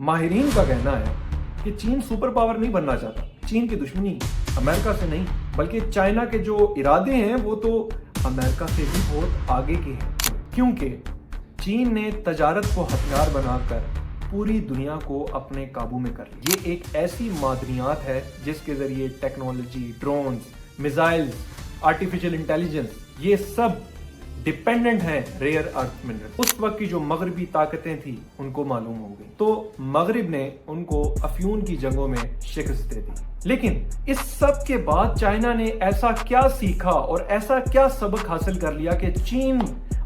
माहिरीन का कहना है कि चीन सुपर पावर नहीं बनना चाहता। चीन की दुश्मनी अमेरिका से नहीं बल्कि चाइना के जो इरादे हैं वो तो अमेरिका से भी बहुत आगे के हैं, क्योंकि चीन ने तजारत को हथियार बनाकर पूरी दुनिया को अपने काबू में कर लिया। ये एक ऐसी मादनियात है जिसके जरिए technology, drones, missiles, artificial intelligence ये सब डिपेंडेंट है रेयर अर्थ मिनरल। उस वक्त की जो मगरबी ताकतें थी उनको मालूम हो गई, तो मगरिब ने उनको अफ्यून की जंगों में शिकस्त दे दी। लेकिन इस सब के बाद चाइना ने ऐसा क्या सीखा और ऐसा क्या सबक हासिल कर लिया कि चीन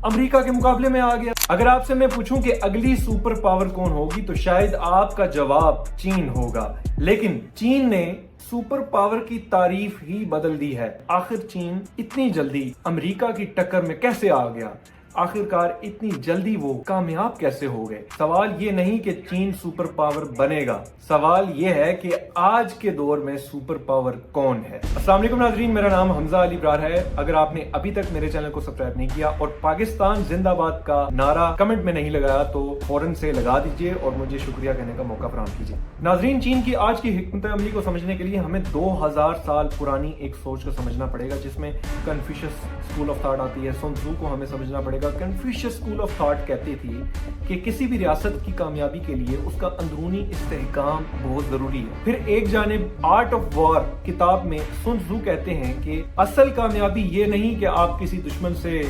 अमेरिका के मुकाबले में आ गया। अगर आपसे मैं पूछूं कि अगली सुपर पावर कौन होगी तो शायद आपका जवाब चीन होगा, लेकिन चीन ने सुपर पावर की तारीफ ही बदल दी है। आखिर चीन इतनी जल्दी अमेरिका की टक्कर में कैसे आ गया? आखिरकार इतनी जल्दी वो कामयाब कैसे हो गए? सवाल ये नहीं कि चीन सुपर पावर बनेगा, सवाल ये है कि आज के दौर में सुपर पावर कौन है। अस्सलाम वालेकुम नाज़रीन, मेरा नाम हमजा अली ब्रार है। अगर आपने अभी तक मेरे चैनल को सब्सक्राइब नहीं किया और पाकिस्तान जिंदाबाद का नारा कमेंट में नहीं लगाया तो फौरन से लगा दीजिए और मुझे शुक्रिया कहने का मौका फराहम कीजिए। नाज़रीन, चीन की आज की हिकमत अमली को समझने के लिए हमें 2000 साल पुरानी एक सोच को समझना पड़ेगा, जिसमें कन्फ्यूशियस स्कूल ऑफ थॉट आती है। sun tzu को हमें समझना पड़ेगा। कन्फ्यूशियस स्कूल ऑफ थॉट कहती थी कि किसी भी रियासत की कामयाबी के लिए उसका अंदरूनी इस्तेहकाम बहुत जरूरी है। फिर एक जानिब आर्ट ऑफ वॉर किताब में sun tzu कहते हैं कि असल कामयाबी ये नहीं कि आप किसी दुश्मन से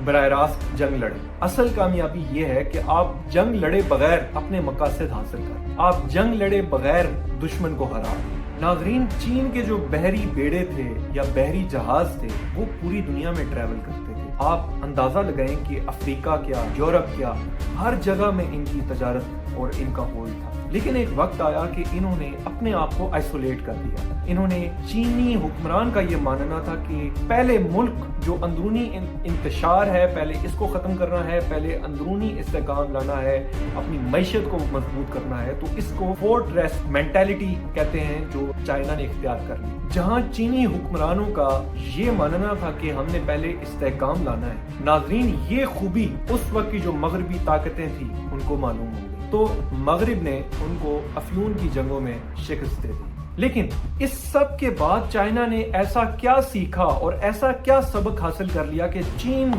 बराह रास्त जंग लड़े, असल कामयाबी ये है कि आप जंग लड़े बगैर अपने मकासद हासिल करें, आप जंग लड़े बगैर दुश्मन को हरा। नाजरीन, चीन के जो बहरी बेड़े थे या बहरी जहाज थे वो पूरी दुनिया में ट्रैवल करते थे। आप अंदाजा लगाएं कि अफ्रीका क्या, यूरोप क्या, हर जगह में इनकी तजारत और इनका होल्ड था। लेकिन एक वक्त आया कि इन्होंने अपने आप को आइसोलेट कर दिया। इन्होंने चीनी हुक्मरान का ये मानना था कि पहले मुल्क जो अंदरूनी इंतशार है पहले इसको खत्म करना है, पहले अंदरूनी इस्तेहकाम लाना है, अपनी मैशत को मजबूत करना है। तो इसको फोर्ट्रेस मेंटालिटी कहते हैं जो चाइना ने इख्तियार कर ली, जहां चीनी हुक्मरानों का ये मानना था कि हमने पहले इस्तेहकाम लाना है। नाजरीन, ये खूबी उस वक्त की जो मगरबी ताकतें थी उनको मालूम हो गई, तो मगरिब ने उनको अफ्यून की जंगों में शिकस्त दे दी। लेकिन इस सब के बाद चाइना ने ऐसा क्या सीखा और ऐसा क्या सबक हासिल कर लिया कि चीन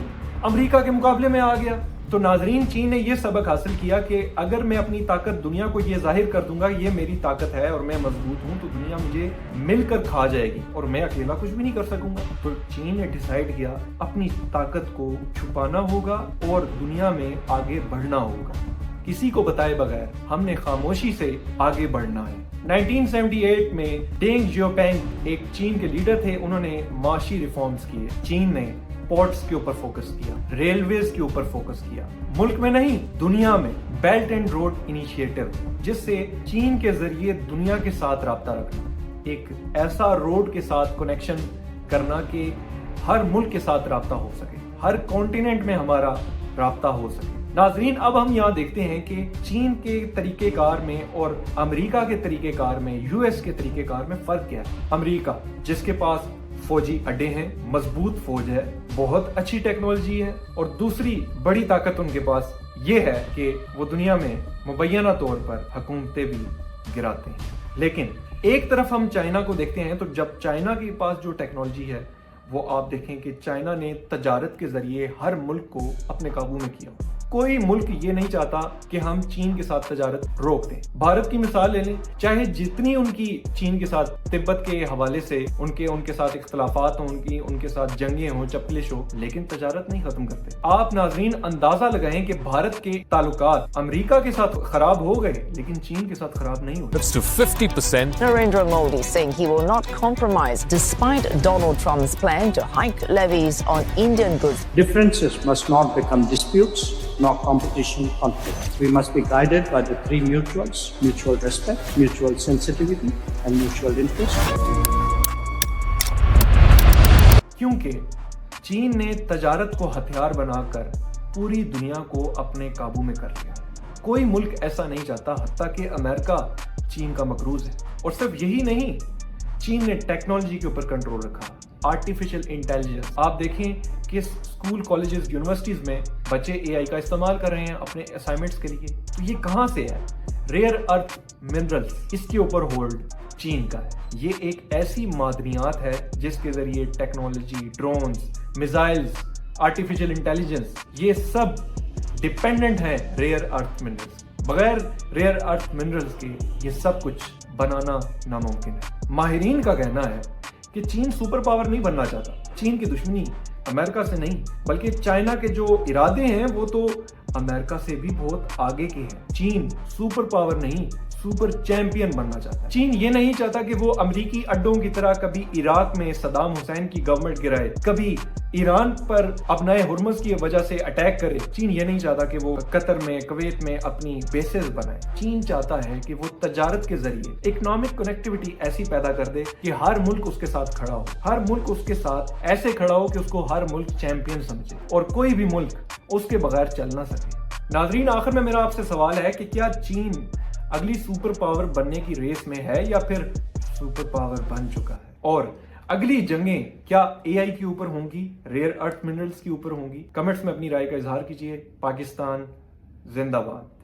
अमेरिका के मुकाबले में आ गया? तो नाजरीन, चीन ने यह सबक हासिल किया कि अगर मैं अपनी ताकत दुनिया को ये जाहिर कर दूंगा ये मेरी ताकत है और मैं मजबूत हूं, तो दुनिया मुझे मिलकर खा जाएगी और मैं अकेला कुछ भी नहीं कर सकूंगा। तो चीन ने डिसाइड किया अपनी ताकत को छुपाना होगा और दुनिया में आगे बढ़ना होगा। किसी को बताए बगैर हमने खामोशी से आगे बढ़ना है। 1978 में डेंग जियोपिंग एक चीन के लीडर थे, उन्होंने माशी रिफॉर्म्स किए। चीन ने पोर्ट्स के ऊपर फोकस किया, रेलवेज के ऊपर फोकस किया, मुल्क में नहीं दुनिया में बेल्ट एंड रोड इनिशिएटिव, जिससे चीन के जरिए दुनिया के साथ राब्ता रखना, एक ऐसा रोड के साथ कनेक्शन करना कि हर मुल्क के साथ राब्ता हो सके, हर कॉन्टिनेंट में हमारा राब्ता हो सके। नाजरीन, अब हम यहाँ देखते हैं कि चीन के तरीकेकार में और अमेरिका के तरीकेकार में, यूएस के तरीकेकार में फर्क क्या है। अमेरिका जिसके पास फौजी अड्डे हैं, मजबूत फौज है, बहुत अच्छी टेक्नोलॉजी है, और दूसरी बड़ी ताकत उनके पास ये है कि वो दुनिया में मुबैना तौर पर हुकूमतें भी गिराते हैं। लेकिन एक तरफ हम चाइना को देखते हैं, तो जब चाइना के पास जो टेक्नोलॉजी है वो आप देखें कि चाइना ने तजारत के जरिए हर मुल्क को अपने काबू में किया। कोई मुल्क ये नहीं चाहता कि हम चीन के साथ तजारत रोक दें। भारत की मिसाल ले लें, चाहे जितनी उनकी चीन के साथ तिब्बत के हवाले से उनके साथ इख्तलाफात हों, उनके साथ जंगें हों, चपलिश हो, लेकिन तजारत नहीं खत्म करते। आप नाजरीन अंदाजा लगाएं कि भारत के ताल्लुकात अमेरिका के साथ खराब हो गए लेकिन चीन के साथ खराब नहीं हुए। To 50%. Narendra Modi saying he will not compromise despite Donald Trump's plan to hike levies on Indian goods. Differences must not become disputes, nor competition conflict. We must be guided by the three mutuals: mutual respect, mutual sensitivity, and mutual interest. क्योंकि चीन ने तजारत को हथियार बनाकर पूरी दुनिया को अपने काबू में कर लिया। कोई मुल्क ऐसा नहीं चाहता, हत्ता कि अमेरिका चीन का मकरूज है। और सिर्फ यही नहीं, चीन ने टेक्नोलॉजी के ऊपर कंट्रोल रखा, आर्टिफिशियल इंटेलिजेंस। आप देखें कि स्कूल, कॉलेजेस, यूनिवर्सिटीज में बच्चे एआई का इस्तेमाल कर रहे हैं अपने असाइनमेंट्स के लिए। तो ये कहाँ से है? ریئر ارتھ منرلز، اس کے اوپر ہولڈ چین کا ہے۔ یہ ایک ایسی معدنیات ہے جس کے ذریعے technology, drones, missiles, artificial intelligence, یہ سب ڈیپینڈنٹ ہیں ریئر ارتھ منرلز۔ بغیر ریئر ارتھ منرلز کے یہ سب کچھ بنانا ناممکن ہے۔ ماہرین کا کہنا ہے کہ چین سپر پاور نہیں بننا چاہتا۔ چین کی دشمنی امریکہ سے نہیں بلکہ چائنا کے جو ارادے ہیں وہ تو امریکہ سے بھی بہت آگے کے ہیں۔ چین سپر پاور نہیں، سپر چیمپئن بننا چاہتا ہے۔ چین یہ نہیں چاہتا کہ وہ امریکی اڈوں کی طرح کبھی عراق میں صدام حسین کی گورنمنٹ گرائے، کبھی ایران پر ابنائے ہرمز کی وجہ سے اٹیک کرے۔ چین یہ نہیں چاہتا کہ وہ قطر میں، کویت میں اپنی بیسز بنائے۔ چین چاہتا ہے کہ وہ تجارت کے ذریعے اکنامک کنیکٹیوٹی ایسی پیدا کر دے کہ ہر ملک اس کے ساتھ کھڑا ہو، ہر ملک اس کے ساتھ ایسے کھڑا ہو کہ اس کو ہر ملک چیمپئن سمجھے اور کوئی بھی ملک اس کے بغیر چل نہ سکے۔ ناظرین، آخر میں میرا آپ سے سوال ہے کہ کیا چین اگلی سپر پاور بننے کی ریس میں ہے یا پھر سپر پاور بن چکا ہے؟ اور اگلی جنگیں کیا اے آئی کے اوپر ہوں گی، ریئر ارتھ منرلز کے اوپر ہوں گی؟ کمنٹس میں اپنی رائے کا اظہار کیجیے۔ پاکستان زندہ باد۔